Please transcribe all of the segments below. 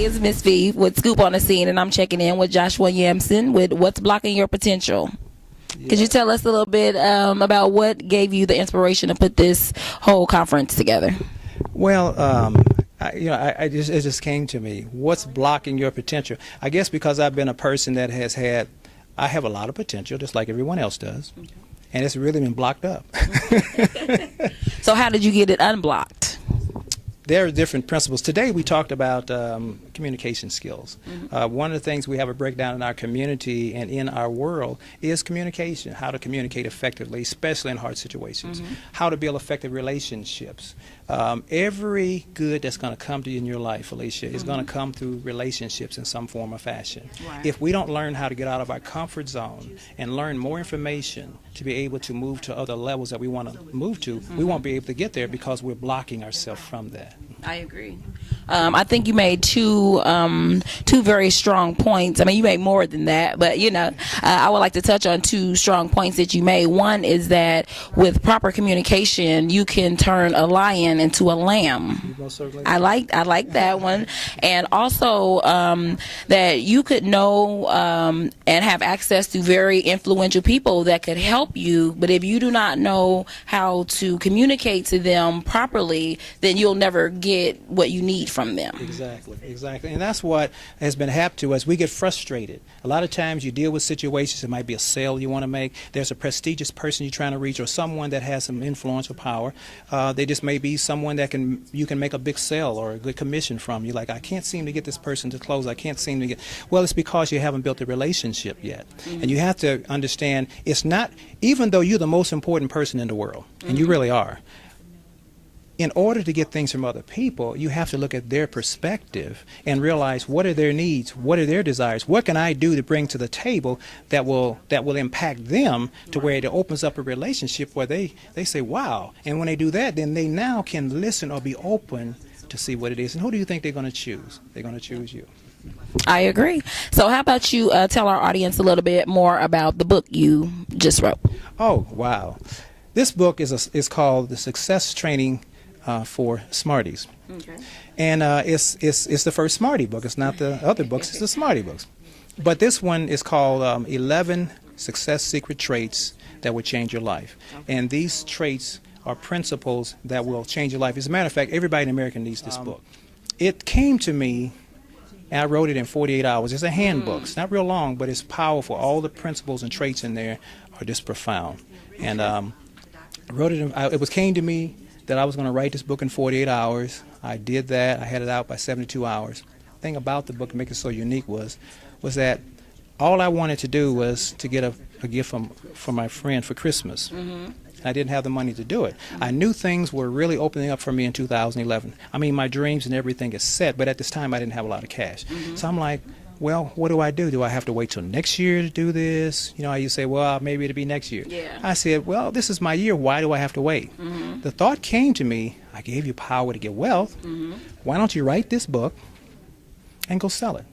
it's Miss V with Scoop on the Scene, and I'm checking in with Joshua Yamson with What's Blocking Your Potential. Yeah. Could you tell us a little bit about what gave you the inspiration to put this whole conference together? Well, it just came to me. What's blocking your potential? I guess because I've been a person that I have a lot of potential, just like everyone else does, and it's really been blocked up. So how did you get it unblocked? There are different principles. Today we talked about communication skills. One of the things we have a breakdown in our community and in our world is communication, how to communicate effectively, especially in hard situations, how to build effective relationships. Every good that's going to come to you in your life, Felicia, is going to come through relationships in some form or fashion. Right. If we don't learn how to get out of our comfort zone and learn more information to be able to move to other levels that we want to move to, we won't be able to get there because we're blocking ourselves from that. I agree. I think you made two very strong points. I mean, you made more than that, but I would like to touch on two strong points that you made. One is that with proper communication, you can turn a lion into a lamb. I like that one, and also that you could know and have access to very influential people that could help you. But if you do not know how to communicate to them properly, then you'll never get what you need from them. Exactly. And that's what has been happening to us. We get frustrated. A lot of times you deal with situations, it might be a sale you want to make, there's a prestigious person you're trying to reach or someone that has some influential power. They just may be someone that you can make a big sale or a good commission from. You're like, I can't seem to get this person to close. I can't seem to get... Well, it's because you haven't built a relationship yet. And you have to understand, it's not, even though you're the most important person in the world, and you really are, in order to get things from other people, you have to look at their perspective and realize what are their needs, what are their desires, what can I do to bring to the table that will impact them to where it opens up a relationship where they say, wow. And when they do that, then they now can listen or be open to see what it is. And who do you think they're going to choose? They're going to choose you. I agree. So how about you tell our audience a little bit more about the book you just wrote? Oh, wow. This book is called The Success Training for Smarties. Okay. And it's the first Smartie book. It's not the other books, it's the Smartie books. But this one is called 11 Success Secret Traits That Will Change Your Life. Okay. And these traits are principles that will change your life. As a matter of fact, everybody in America needs this book. It came to me, and I wrote it in 48 hours. It's a handbook. It's not real long, but it's powerful. All the principles and traits in there are just profound. And I wrote it, it came to me that I was going to write this book in 48 hours. I did that. I had it out by 72 hours. The thing about the book that makes it so unique was that all I wanted to do was to get a gift from my friend for Christmas. I didn't have the money to do it. I knew things were really opening up for me in 2011. I mean, my dreams and everything is set, but at this time I didn't have a lot of cash. So I'm like, well, what do? Do I have to wait till next year to do this? You say, well, maybe it'll be next year. Yeah. I said, well, this is my year. Why do I have to wait? The thought came to me, I gave you power to get wealth. Why don't you write this book and go sell it?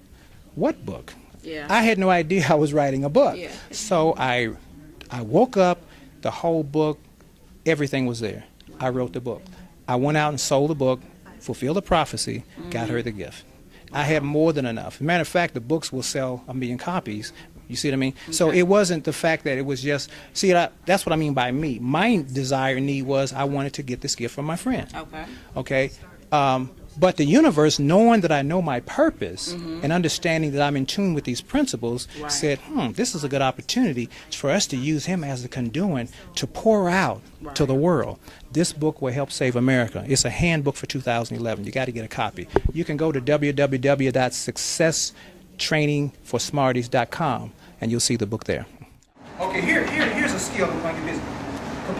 What book? Yeah. I had no idea I was writing a book. Yeah. So I woke up, the whole book, everything was there. I wrote the book. I went out and sold the book, fulfilled the prophecy, got her the gift. I had more than enough. As a matter of fact, the books will sell 1 million copies. You see what I mean? Okay. So it wasn't the fact that it was just, that's what I mean by me. My desire and need was I wanted to get this gift from my friend. Okay? But the universe, knowing that I know my purpose and understanding that I'm in tune with these principles, said, this is a good opportunity for us to use him as a conduit to pour out to the world. This book will help save America. It's a handbook for 2011. You got to get a copy. You can go to www.successtrainingforsmarties.com and you'll see the book there. Okay, here's a skill that might be busy.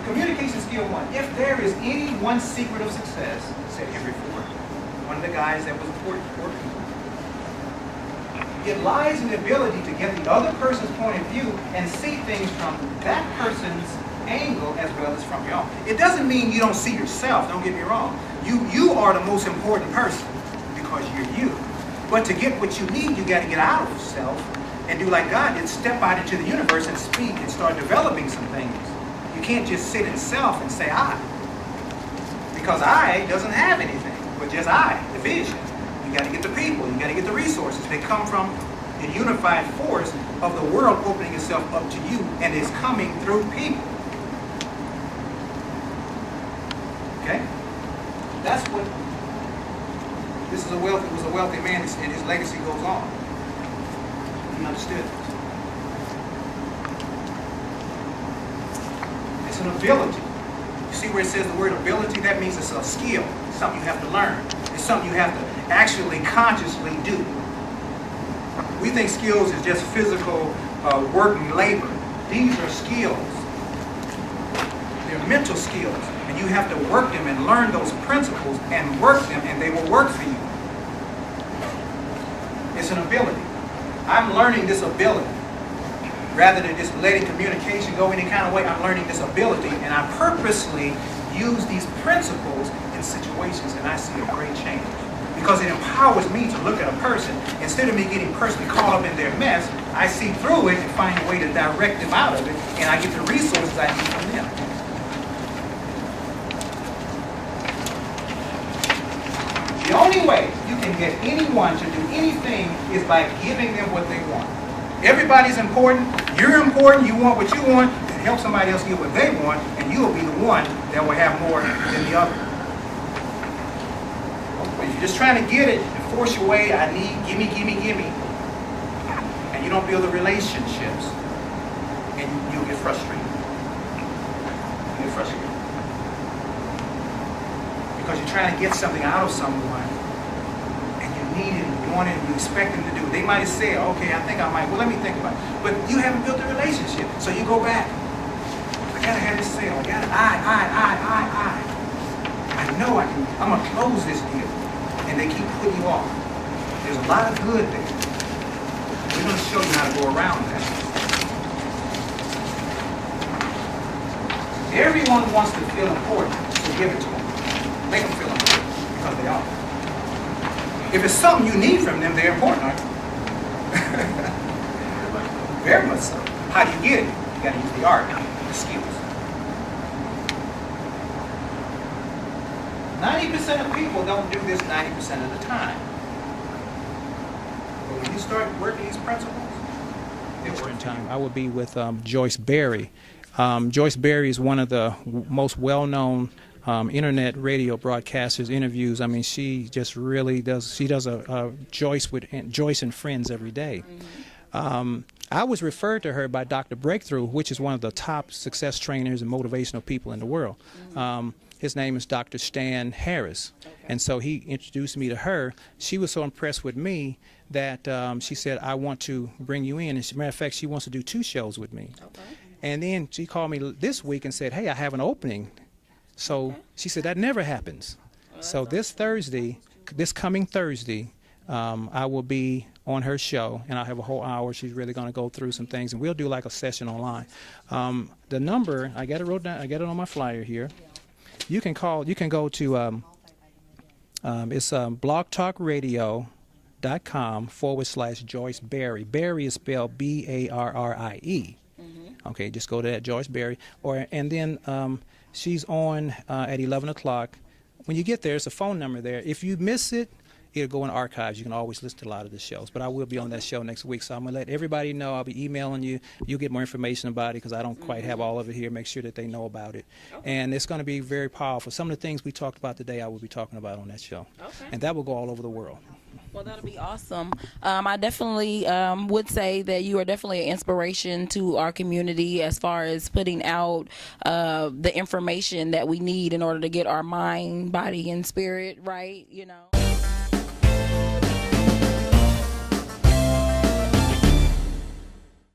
Communication skill 1. If there is any one secret of success, said Henry Ford, one of the guys that was important for people, it lies in the ability to get the other person's point of view and see things from that person's angle as well as from your own. It doesn't mean you don't see yourself, don't get me wrong. You are the most important person because you're you. But to get what you need, you got to get out of self and do like God did, step out into the universe and speak and start developing some things. You can't just sit in self and say I. Because I doesn't have anything, but just I, the vision. You You got to get the people. You got to get the resources. They come from the unified force of the world opening itself up to you, and it's coming through people. Okay? That's what. This is a wealthy. Was a wealthy man, and his legacy goes on. He understood. It's an ability. You see where it says the word ability? That means it's a skill. It's something you have to learn. It's something you have to actually consciously do. We think skills is just physical work and labor. These are skills. They're mental skills. And you have to work them and learn those principles and work them, and they will work for you. It's an ability. I'm learning this ability. Rather than just letting communication go any kind of way, I'm learning this ability, and I purposely use these principles in situations, and I see a great change. Because it empowers me to look at a person. Instead of me getting personally caught up in their mess, I see through it and find a way to direct them out of it, and I get the resources I need from them. The only way you can get anyone to do anything is by giving them what they want. Everybody's important. You're important. You want what you want. Then help somebody else get what they want, and you'll be the one that will have more than the other. But if you're just trying to get it and force your way, I need, gimme, and you don't build the relationships, and you'll get frustrated. You get frustrated. Because you're trying to get something out of someone, and you need it, you want it, and you expect them to do it. They might say, okay, I think I might, well, let me think about it. But you haven't built a relationship, so you go back. I gotta have this sale, I gotta, I know I can, I'm gonna close this deal. And they keep putting you off. There's a lot of good there. We're gonna show you how to go around that. Everyone wants to feel important, so give it to them. Make them feel important, because they are. If it's something you need from them, they're important, aren't they? Very much so. How do you get it? You gotta use the art, the skills. 90% of people don't do this 90% of the time. But when you start working these principles, it's work time. I will be with Joyce Berry. Joyce Berry is one of the most well-known internet radio broadcasters, interviews. I mean, she just really does. She does a Joyce and Friends every day. I was referred to her by Dr. Breakthrough, which is one of the top success trainers and motivational people in the world. His name is Dr. Stan Harris. Okay. And so he introduced me to her. She was so impressed with me that she said, I want to bring you in. As a matter of fact, she wants to do 2 shows with me. Okay. And then she called me this week and said, hey, I have an opening. So she said, that never happens. So this Thursday, this coming Thursday, I will be on her show, and I'll have a whole hour. She's really going to go through some things, and we'll do like a session online. The number, I got it wrote down, I got it on my flyer here. You can call, you can go to, it's blogtalkradio.com/Joyce Berry. Berry is spelled B-A-R-R-I-E. Okay, just go to that, Joyce Berry. And then she's on at 11 o'clock. When you get there, it's a phone number there. If you miss it, it'll go in archives. You can always listen to a lot of the shows. But I will be on that show next week, so I'm going to let everybody know. I'll be emailing you. You'll get more information about it because I don't quite have all of it here. Make sure that they know about it. Okay. And it's going to be very powerful. Some of the things we talked about today, I will be talking about on that show. Okay. And that will go all over the world. Well, that'll be awesome. I definitely would say that you are definitely an inspiration to our community as far as putting out the information that we need in order to get our mind, body, and spirit right, you know.